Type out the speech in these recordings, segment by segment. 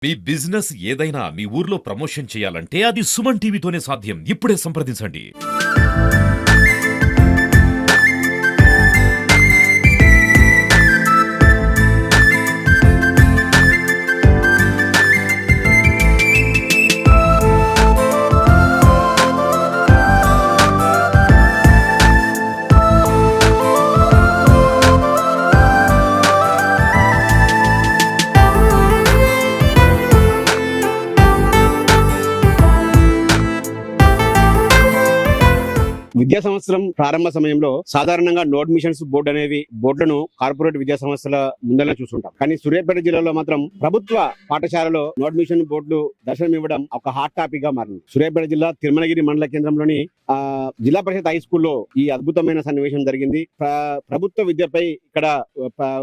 మీ business ఏదైనా మీ ఊర్లో promotion చేయాలంటే అది సుమన్ టీవీతోనే సాధ్యం. ఇప్పుడే సంప్రదించండి. విద్యా సంవత్సరం ప్రారంభ సమయంలో సాధారణంగా నోట్ మిషన్స్ బోర్డులను కార్పొరేట్ విద్యా సంస్థల ముందరనే చూస్తుంటాం. కానీ సూర్యాపేట జిల్లాలో మాత్రం ప్రభుత్వ పాఠశాలలో నోట్ మిషన్ బోర్డులు దర్శనం ఇవ్వడం ఒక హాట్ టాపిక్ గా మారింది. సూర్యాపేట జిల్లా తిరుమలగిరి మండల కేంద్రంలోని జిల్లా పరిషత్ హై స్కూల్లో ఈ అద్భుతమైన సన్నివేశం జరిగింది. ప్రభుత్వ విద్యపై ఇక్కడ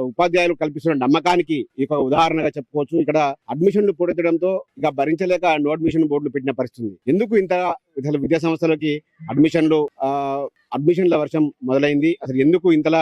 ఉపాధ్యాయులు కల్పిస్తున్న నమ్మకానికి ఇక ఉదాహరణగా చెప్పుకోవచ్చు. ఇక్కడ అడ్మిషన్లు పూర్తడంతో ఇక భరించలేక నోట్ మిషన్ బోర్డులు పెట్టిన పరిస్థితి. ఎందుకు ఇంత విద్యా సంస్థలకి అడ్మిషన్ల వర్షం మొదలైంది? అసలు ఎందుకు ఇంతలా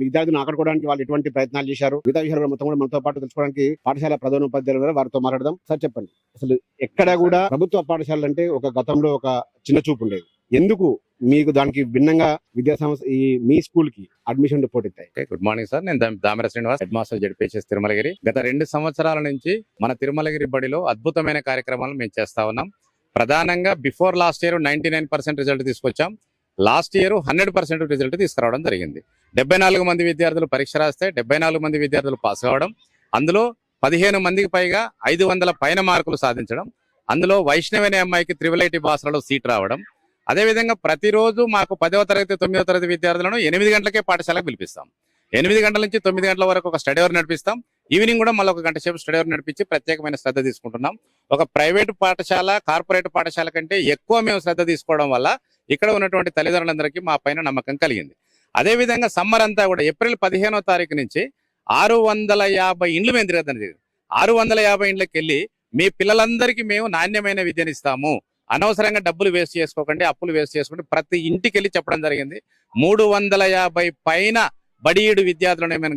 విద్యార్థులను ఆకట్టుకోవడానికి వాళ్ళు ఎటువంటి ప్రయత్నాలు చేశారు? మిగతా విషయాలు మొత్తం కూడా మనతో పాటు తెలుసుకోవడానికి పాఠశాల ప్రధానోపాధ్యాయులు వారితో మాట్లాడదాం. సార్ చెప్పండి, అసలు ఎక్కడ కూడా ప్రభుత్వ పాఠశాలలు అంటే ఒక గతంలో ఒక చిన్న చూపు ఉండేది. ఎందుకు మీకు దానికి భిన్నంగా విద్యా సంస్థ మీ స్కూల్ కి అడ్మిషన్ రిపోర్ట్ ఇస్తాయి? గుడ్ మార్నింగ్ సార్, నేను Damara Srinivas, head master ZPHS Tirumalagiri. గత 2 సంవత్సరాల నుంచి మన తిరుమలగిరి బడిలో అద్భుతమైన కార్యక్రమాలు మేము చేస్తా ఉన్నాం. ప్రధానంగా బిఫోర్ లాస్ట్ ఇయర్ 99% రిజల్ట్ తీసుకొచ్చాం. లాస్ట్ ఇయర్ 100% రిజల్ట్ తీసుకురావడం జరిగింది. 74 మంది విద్యార్థులు పరీక్ష రాస్తే 74 మంది విద్యార్థులు పాస్ కావడం, అందులో 15 మందికి పైగా 500 పైన మార్కులు సాధించడం, అందులో వైష్ణవి అనే అమ్మాయికి IIIT భాషలలో సీట్ రావడం. అదేవిధంగా ప్రతిరోజు మాకు 10వ తరగతి 9వ తరగతి విద్యార్థులను 8 గంటలకే పాఠశాలకు పిలిపిస్తాం. 8 గంటల నుంచి 9 గంటల వరకు ఒక స్టడీ అవర్ నడిపిస్తాం. ఈవినింగ్ కూడా మళ్ళీ 1 గంట సేపు స్టడీ అవర్ నడిపించి ప్రత్యేకమైన శ్రద్ధ తీసుకుంటున్నాం. ఒక ప్రైవేటు పాఠశాల కార్పొరేట్ పాఠశాల కంటే ఎక్కువ మేము శ్రద్ధ తీసుకోవడం వల్ల ఇక్కడ ఉన్నటువంటి తల్లిదండ్రులందరికీ మా పైన నమ్మకం కలిగింది. అదేవిధంగా సమ్మర్ అంతా కూడా ఏప్రిల్ 15వ తారీఖు నుంచి 650 ఇండ్లు మేము తిరగడం జరిగింది. 650 ఇండ్లకి వెళ్ళి మీ పిల్లలందరికీ మేము నాణ్యమైన విద్యనిస్తాము, అనవసరంగా డబ్బులు వేస్ట్ చేసుకోకండి, అప్పులు వేస్ట్ చేసుకోండి, ప్రతి ఇంటికి వెళ్ళి చెప్పడం జరిగింది. 350 పైన బడియుడు విద్యార్థులను మేము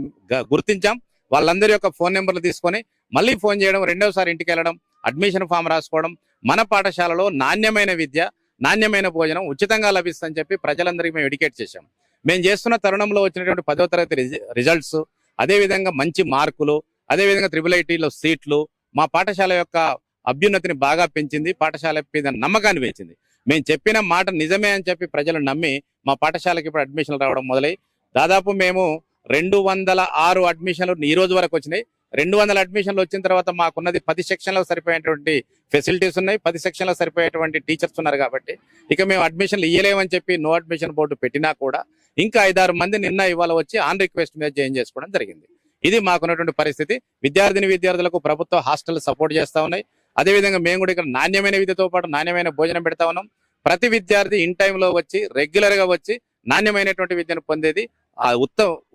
గుర్తించాం. వాళ్ళందరి యొక్క ఫోన్ నెంబర్లు తీసుకొని మళ్ళీ ఫోన్ చేయడం, రెండోసారి ఇంటికి వెళ్ళడం, అడ్మిషన్ ఫామ్ రాసుకోవడం. మన పాఠశాలలో నాణ్యమైన విద్య, నాణ్యమైన భోజనం ఉచితంగా లభిస్తుందని చెప్పి ప్రజలందరికీ మేము ఎడ్యుకేట్ చేశాం. మేము చేస్తున్న తరుణంలో వచ్చినటువంటి 10వ తరగతి రిజల్ట్స్, అదేవిధంగా మంచి మార్కులు, అదేవిధంగా IIITలో సీట్లు మా పాఠశాల యొక్క అభ్యున్నతిని బాగా పెంచింది. పాఠశాల మీద నమ్మకాన్ని పెంచింది. మేము చెప్పిన మాట నిజమే అని చెప్పి ప్రజలు నమ్మి మా పాఠశాలకి ఇప్పుడు అడ్మిషన్లు రావడం మొదలై దాదాపు మేము 206 అడ్మిషన్లు ఈ రోజు వరకు వచ్చినాయి. 200 అడ్మిషన్లు వచ్చిన తర్వాత మాకున్నది 10 సెక్షన్లకు సరిపోయేటువంటి ఫెసిలిటీస్ ఉన్నాయి, 10 సెక్షన్లకు సరిపోయేటువంటి టీచర్స్ ఉన్నారు. కాబట్టి ఇక మేము అడ్మిషన్లు ఇయ్యలేమని చెప్పి నో అడ్మిషన్ బోర్డు పెట్టినా కూడా ఇంకా 5-6 మంది నిన్న ఇవాళ వచ్చి ఆన్ రిక్వెస్ట్ మీద జాయిన్ చేసుకోవడం జరిగింది. ఇది మాకున్నటువంటి పరిస్థితి. విద్యార్థులకు ప్రభుత్వ హాస్టల్ సపోర్ట్ చేస్తా ఉన్నాయి. అదేవిధంగా మేము కూడా ఇక్కడ నాణ్యమైన విద్యతో పాటు నాణ్యమైన భోజనం పెడతా ఉన్నాం. ప్రతి విద్యార్థి ఇన్ టైంలో వచ్చి రెగ్యులర్ గా వచ్చి నాణ్యమైనటువంటి విద్యను పొందేది,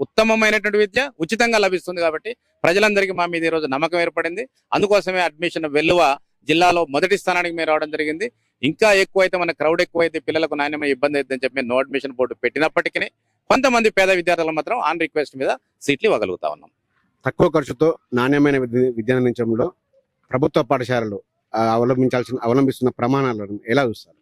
ఉత్తమమైనటువంటి విద్య ఉచితంగా లభిస్తుంది. కాబట్టి ప్రజలందరికీ మా మీద ఈ రోజు నమ్మకం ఏర్పడింది. అందుకోసమే అడ్మిషన్ వెల్లువ జిల్లాలో మొదటి స్థానానికి మేము రావడం జరిగింది. ఇంకా ఎక్కువైతే మన క్రౌడ్ ఎక్కువైతే పిల్లలకు నాణ్యమైన ఇబ్బంది అవుతుందని చెప్పి నో అడ్మిషన్ బోర్డు పెట్టినప్పటికీ కొంతమంది పేద విద్యార్థులు మాత్రం ఆన్ రిక్వెస్ట్ మీద సీట్లు ఇవ్వగలుగుతా ఉన్నాం. తక్కువ ఖర్చుతో నాణ్యమైన విద్యను అందించడంలో ప్రభుత్వ పాఠశాలలు అవలంబిస్తున్న ప్రమాణాలను ఎలా చూస్తారు?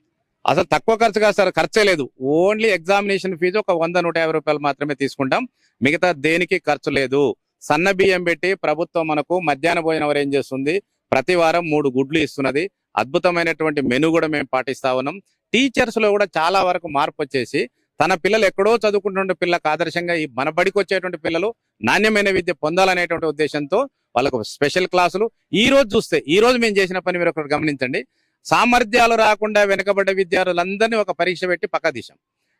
అసలు తక్కువ ఖర్చు కాదు సార్, ఖర్చే లేదు. ఓన్లీ ఎగ్జామినేషన్ ఫీజు ఒక 100-150 రూపాయలు మాత్రమే తీసుకుంటాం. మిగతా దేనికి ఖర్చు లేదు. సన్న బియ్యం పెట్టి ప్రభుత్వం మనకు మధ్యాహ్న భోజనం అరేంజ్ చేస్తుంది. ప్రతి వారం 3 గుడ్లు ఇస్తున్నది. అద్భుతమైనటువంటి మెను కూడా మేము పాటిస్తా ఉన్నాం. టీచర్స్ లో కూడా చాలా వరకు మార్పు వచ్చేసి తన పిల్లలు ఎక్కడో చదువుకుంటున్న పిల్లలకు ఆదర్శంగా ఈ మన బడికి వచ్చేటువంటి పిల్లలు నాణ్యమైన విద్య పొందాలనేటువంటి ఉద్దేశంతో వాళ్ళకు స్పెషల్ క్లాసులు. ఈ రోజు మేము చేసిన పని మీరు ఒకటి గమనించండి. సామర్థ్యాలు రాకుండా వెనుకబడ్డ విద్యార్థులందరినీ ఒక పరీక్ష పెట్టి పక్క తీసాం.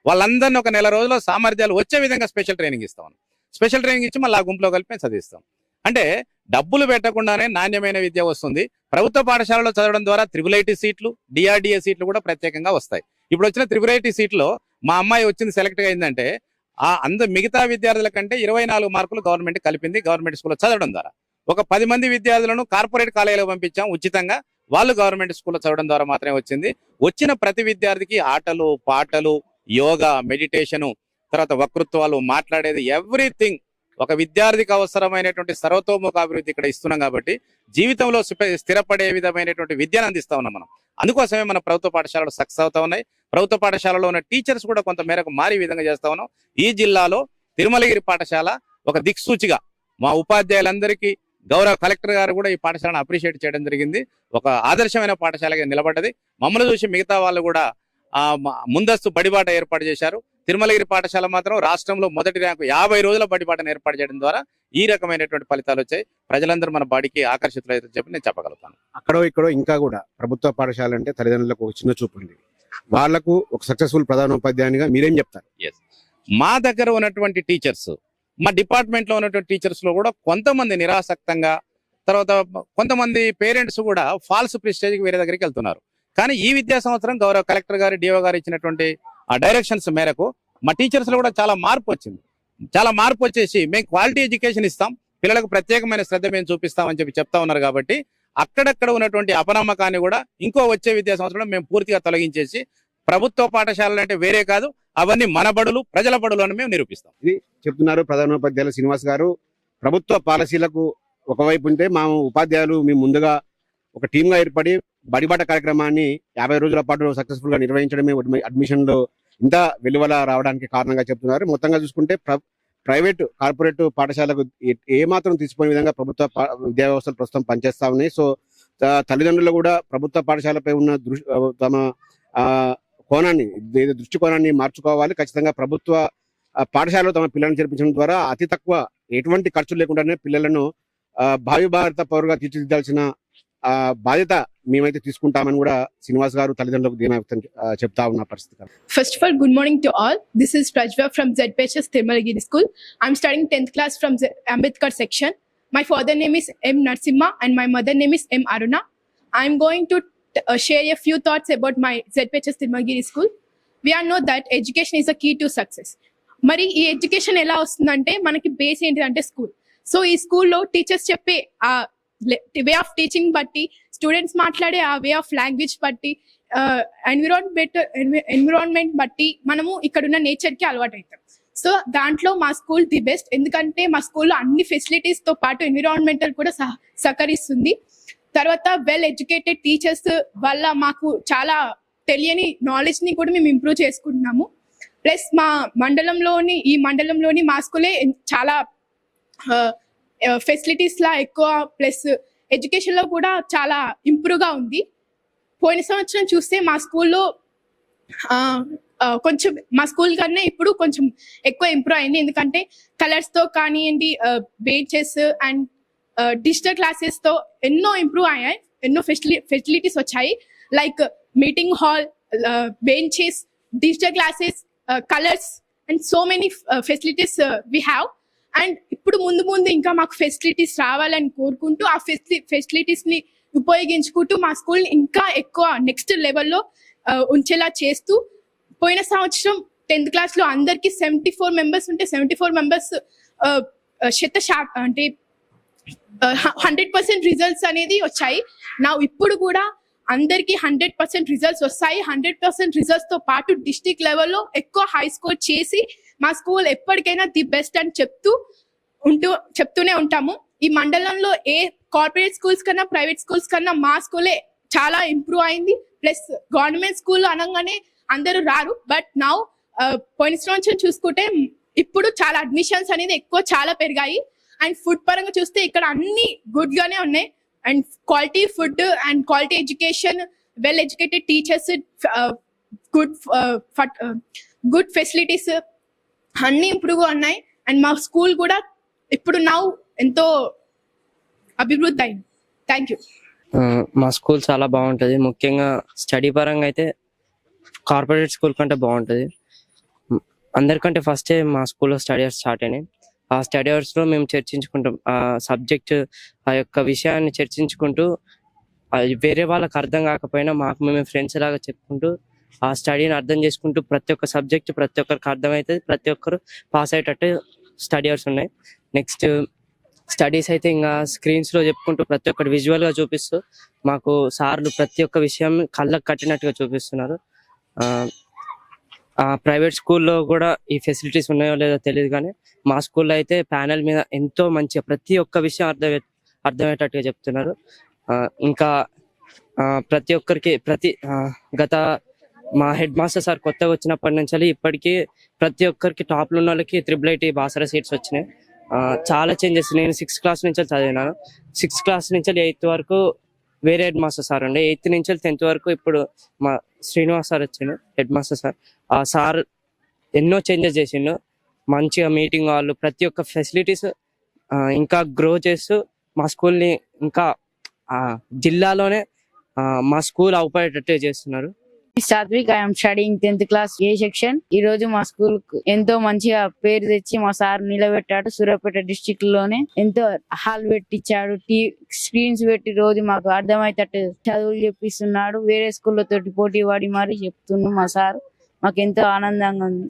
వాళ్ళందరినీ ఒక నెల రోజుల్లో సామర్థ్యాలు వచ్చే విధంగా స్పెషల్ ట్రైనింగ్ ఇస్తాం. స్పెషల్ ట్రైనింగ్ ఇచ్చి మళ్ళీ ఆ గుంపులో కలిపి చదివిస్తాం. అంటే డబ్బులు పెట్టకుండానే నాణ్యమైన విద్య వస్తుంది. ప్రభుత్వ పాఠశాలలో చదవడం ద్వారా IIIT సీట్లు, DRDA సీట్లు కూడా ప్రత్యేకంగా వస్తాయి. ఇప్పుడు వచ్చిన IIIT సీట్లో మా అమ్మాయి వచ్చింది, సెలెక్ట్ అయిందంటే మిగతా విద్యార్థుల కంటే 24 మార్కులు గవర్నమెంట్ కలిపింది. గవర్నమెంట్ స్కూల్లో చదవడం ద్వారా ఒక 10 మంది విద్యార్థులను కార్పొరేట్ కాలేజీలో పంపించాం ఉచితంగా. వాళ్ళు గవర్నమెంట్ స్కూల్లో చదవడం ద్వారా మాత్రమే వచ్చింది. వచ్చిన ప్రతి విద్యార్థికి ఆటలు, పాటలు, యోగా, మెడిటేషను, తర్వాత వక్తృత్వాలు, మాట్లాడేది, ఎవ్రీథింగ్ ఒక విద్యార్థికి అవసరమైనటువంటి సర్వతోముఖ అభివృద్ధి ఇక్కడ ఇస్తున్నాం కాబట్టి జీవితంలో స్థిరపడే విధమైనటువంటి విద్యను అందిస్తా ఉన్నాం మనం. అందుకోసమే మన ప్రభుత్వ పాఠశాలలు సక్సెస్ అవుతా ఉన్నాయి. ప్రభుత్వ పాఠశాలలో ఉన్న టీచర్స్ కూడా కొంత మేరకు మారే విధంగా చేస్తా ఉన్నాం. ఈ జిల్లాలో తిరుమలగిరి పాఠశాల ఒక దిక్సూచిగా మా ఉపాధ్యాయులందరికీ గౌరవ కలెక్టర్ గారు కూడా ఈ పాఠశాలను అప్రిషియేట్ చేయడం జరిగింది. ఒక ఆదర్శమైన పాఠశాలగా నిలబడ్డది. మమ్మల్ని చూసి మిగతా వాళ్ళు కూడా ముందస్తు బడిబాట ఏర్పాటు చేశారు. తిరుమలగిరి పాఠశాల మాత్రం రాష్ట్రంలో మొదటి ర్యాంకు 50 రోజుల బడిబాటను ఏర్పాటు చేయడం ద్వారా ఈ రకమైనటువంటి ఫలితాలు వచ్చాయి. ప్రజలందరూ మన బడికి ఆకర్షితులు అయితే చెప్పి నేను చెప్పగలుగుతాను. అక్కడో ఇక్కడో ఇంకా కూడా ప్రభుత్వ పాఠశాల అంటే తల్లిదండ్రులకు ఒక చిన్న చూపు ఉంది. వాళ్లకు ఒక సక్సెస్ఫుల్ ప్రధానోపాధ్యాయునిగా మీరేం చెప్తారు? మా దగ్గర ఉన్నటువంటి టీచర్స్, మా డిపార్ట్మెంట్ లో ఉన్నటువంటి టీచర్స్ లో కూడా కొంతమంది నిరాసక్తంగా, తర్వాత కొంతమంది పేరెంట్స్ కూడా ఫాల్స్ ప్రిస్టేజ్కి వేరే దగ్గరికి వెళ్తున్నారు. కానీ ఈ విద్యా సంవత్సరం గౌరవ కలెక్టర్ గారు, డిఓ గారు ఇచ్చినటువంటి ఆ డైరెక్షన్స్ మేరకు మా టీచర్స్ లో కూడా చాలా మార్పు వచ్చింది. చాలా మార్పు వచ్చేసి మేము క్వాలిటీ ఎడ్యుకేషన్ ఇస్తాం, పిల్లలకు ప్రత్యేకమైన శ్రద్ధ మేము చూపిస్తామని చెప్పి చెప్తా ఉన్నారు. కాబట్టి అక్కడక్కడ ఉన్నటువంటి అపనమ్మకాన్ని కూడా ఇంకో వచ్చే విద్యా సంవత్సరంలో మేము పూర్తిగా తొలగించేసి ప్రభుత్వ పాఠశాలలు అంటే వేరే కాదు, అవన్నీ మన బడులు, ప్రజల బడులు అని మేము నిరూపిస్తాం. ఇది చెప్తున్నారు ప్రధానోపాధ్యాయులు శ్రీనివాస్ గారు. ప్రభుత్వ పాలసీలకు ఒకవైపు ఉంటే మా ఉపాధ్యాయులు మేము ముందుగా ఒక టీమ్ గా ఏర్పడి బడిబాట కార్యక్రమాన్ని 50 రోజుల పాటు సక్సెస్ఫుల్ గా నిర్వహించడమే అడ్మిషన్ లో ఇంత వెలువల రావడానికి కారణంగా చెప్తున్నారు. మొత్తంగా చూసుకుంటే ప్రైవేట్ కార్పొరేట్ పాఠశాలకు ఏమాత్రం తీసుకునే విధంగా ప్రభుత్వ విద్యా వ్యవస్థలు ప్రస్తుతం పనిచేస్తా ఉన్నాయి. సో తల్లిదండ్రులు కూడా ప్రభుత్వ పాఠశాలపై ఉన్న తమ కోణాన్ని, దృష్టికోణాన్ని మార్చుకోవాలి. ఖచ్చితంగా ప్రభుత్వ పాఠశాలలో తమ పిల్లలను చేర్పించడం ద్వారా అతి తక్కువ ఎటువంటి ఖర్చు లేకుండానే పిల్లలను భావి భారత పౌరుగా తీర్చిదిద్దాల్సిన బాధ్యత మేమైతే తీసుకుంటామని కూడా శ్రీనివాస్ గారు తల్లిదండ్రులకు ధీమా వ్యక్తం చెప్తా ఉన్న పరిస్థితి. First of all, good morning to all. This is Prajva from ZPHS Tirmalagiri School. I'm studying 10th class from Ambedkar section. My father name is M. Narsimha and my mother name is M. Aruna. I'm going to share a few thoughts about my ZPHS Tirmalagiri School. We all know that education is a key to success. మరి ఈ education ఎలా వస్తుందంటే మనకి base ఏంటిదంటే school. So ఈ స్కూల్లో teachers చెప్పే ఆ వే ఆఫ్ టీచింగ్ బట్టి, స్టూడెంట్స్ మాట్లాడే ఆ వే ఆఫ్ లాంగ్వేజ్ బట్టి, ఎన్విరాన్మెంట్ బట్టి మనము ఇక్కడున్న నేచర్ కి అలవాటు అవుతాం. సో దాంట్లో మా స్కూల్ ది బెస్ట్. ఎందుకంటే మా స్కూల్లో అన్ని ఫెసిలిటీస్ తో పాటు ఎన్విరాన్మెంటల్ కూడా సహకరిస్తుంది. తర్వాత వెల్ ఎడ్యుకేటెడ్ టీచర్స్ వల్ల మాకు చాలా తెలియని నాలెడ్జ్ ని కూడా మేము ఇంప్రూవ్ చేసుకుంటున్నాము. ప్లస్ మా మండలంలోని మా స్కూలే చాలా ఫెసిలిటీస్ లా ఎక్కువ, ప్లస్ ఎడ్యుకేషన్ లో కూడా చాలా ఇంప్రూవ్ గా ఉంది. పోయిన సంవత్సరం చూస్తే మా స్కూల్లో కొంచెం మా స్కూల్ కన్నా ఇప్పుడు కొంచెం ఎక్కువ ఇంప్రూవ్ అయింది. ఎందుకంటే కలర్స్ తో కానివ్వండి, బెంచెస్ అండ్ డిజిటల్ క్లాసెస్ తో ఎన్నో ఇంప్రూవ్ అయ్యాయి. ఎన్నో ఫెసిలిటీస్ వచ్చాయి. Like meeting hall, benches, digital classes, colours and so many facilities we have. And ఇప్పుడు ముందు ఇంకా మాకు ఫెసిలిటీస్ రావాలని కోరుకుంటూ ఆ ఫెసిలిటీస్ ని ఉపయోగించుకుంటూ మా స్కూల్ ఇంకా ఎక్కువ నెక్స్ట్ లెవెల్లో ఉంచేలా చేస్తూ, పోయిన సంవత్సరం 10th క్లాస్ లో అందరికి 74 మెంబర్స్ ఉంటే 74 మెంబర్స్ అంటే 100% రిజల్ట్స్ అనేది వచ్చాయి. నా ఇప్పుడు కూడా అందరికి 100% రిజల్ట్స్ వస్తాయి. 100% రిజల్ట్స్ తో పాటు డిస్ట్రిక్ట్ లెవెల్లో ఎక్కువ హై స్కోర్ చేసి మా స్కూల్ ఎప్పటికైనా ది బెస్ట్ అని చెప్తూనే ఉంటాము. ఈ మండలంలో ఏ కార్పొరేట్ స్కూల్స్ కన్నా, ప్రైవేట్ స్కూల్స్ కన్నా మా స్కూలే చాలా ఇంప్రూవ్ అయింది. ప్లస్ గవర్నమెంట్ స్కూల్ అనగానే అందరూ రారు, బట్ నౌ పోయిన సంవత్సరం చూసుకుంటే ఇప్పుడు చాలా అడ్మిషన్స్ అనేది చాలా పెరిగాయి. అండ్ ఫుడ్ పరంగా చూస్తే ఇక్కడ అన్ని గుడ్ గానే ఉన్నాయి. And quality food and quality education, well educated teachers, good facilities అన్ని ఇంప్రూవ్ ఉన్నాయి. అండ్ మా స్కూల్ కూడా ఇప్పుడు నౌ ఎంతో అభివృద్ధి అయింది. Thank you. మా స్కూల్ చాలా బాగుంటుంది. ముఖ్యంగా స్టడీ పరంగా అయితే కార్పొరేట్ స్కూల్ కంటే బాగుంటుంది. అందరికంటే ఫస్టే మా స్కూల్లో స్టడీ అవర్స్ స్టార్ట్ అయినాయి. ఆ స్టడీ అవర్స్ లో మేము చర్చించుకుంటాం ఆ సబ్జెక్ట్, ఆ యొక్క విషయాన్ని చర్చించుకుంటూ, వేరే వాళ్ళకి అర్థం కాకపోయినా మాకు మేము ఫ్రెండ్స్ లాగా చెప్పుకుంటూ ఆ స్టడీని అర్థం చేసుకుంటూ ప్రతి ఒక్క సబ్జెక్ట్ ప్రతి ఒక్కరికి అర్థమవుతుంది, ప్రతి ఒక్కరు పాస్ అయ్యేటట్టు స్టడీ అవర్స్ ఉన్నాయి. నెక్స్ట్ స్టడీస్ అయితే ఇంకా స్క్రీన్స్ లో చెప్పుకుంటూ ప్రతి ఒక్కటి విజువల్ గా చూపిస్తూ మాకు సార్లు ప్రతి ఒక్క విషయం కళ్ళకు కట్టినట్టుగా చూపిస్తున్నారు. ప్రైవేట్ స్కూల్లో కూడా ఈ ఫెసిలిటీస్ ఉన్నాయో లేదో తెలియదు, కానీ మా స్కూల్లో అయితే ప్యానెల్ మీద ఎంతో మంచిగా ప్రతి ఒక్క విషయం అర్థమయ్యేటట్టుగా చెప్తున్నారు. ఇంకా ప్రతి ఒక్కరికి గత మా హెడ్ మాస్టర్ సార్ కొత్తగా వచ్చినప్పటి నుంచి ఇప్పటికీ ప్రతి ఒక్కరికి టాప్లో ఉన్న వాళ్ళకి IIIT బాసరా సీట్స్ వచ్చినాయి. చాలా చేంజెస్. నేను 6th క్లాస్ నుంచి చదివినాను. 6th క్లాస్ నుంచి 8th వరకు వేరే హెడ్ మాస్టర్ సార్ ఉండే. 8th నుంచి 10th వరకు ఇప్పుడు మా శ్రీనివాస్ సార్ వచ్చిండు హెడ్ మాస్టర్ సార్. ఆ సార్ ఎన్నో చేంజెస్ చేసిండు. మంచిగా మీటింగ్ వాళ్ళు ప్రతి ఒక్క ఫెసిలిటీస్ ఇంకా గ్రో చేస్తూ మా స్కూల్ని ఇంకా జిల్లాలోనే మా స్కూల్ అవుపడేటట్టే చేస్తున్నారు. Satvik, I'm studying 10th class A section. ఈ రోజు మా స్కూల్ ఎంతో మంచిగా పేరు తెచ్చి మా సార్ నిలబెట్టాడు. సూర్యాపేట డిస్ట్రిక్ట్ లోనే ఎంతో హాల్ పెట్టించాడు, స్క్రీన్స్ పెట్టి రోజు మాకు అర్థమయ్యేటట్టు చదువులు చెప్పిస్తున్నాడు. వేరే స్కూళ్ళతోటి పోటీ పడి మరి చెప్తున్నాడు మా సార్. మాకు ఎంతో ఆనందంగా ఉంది.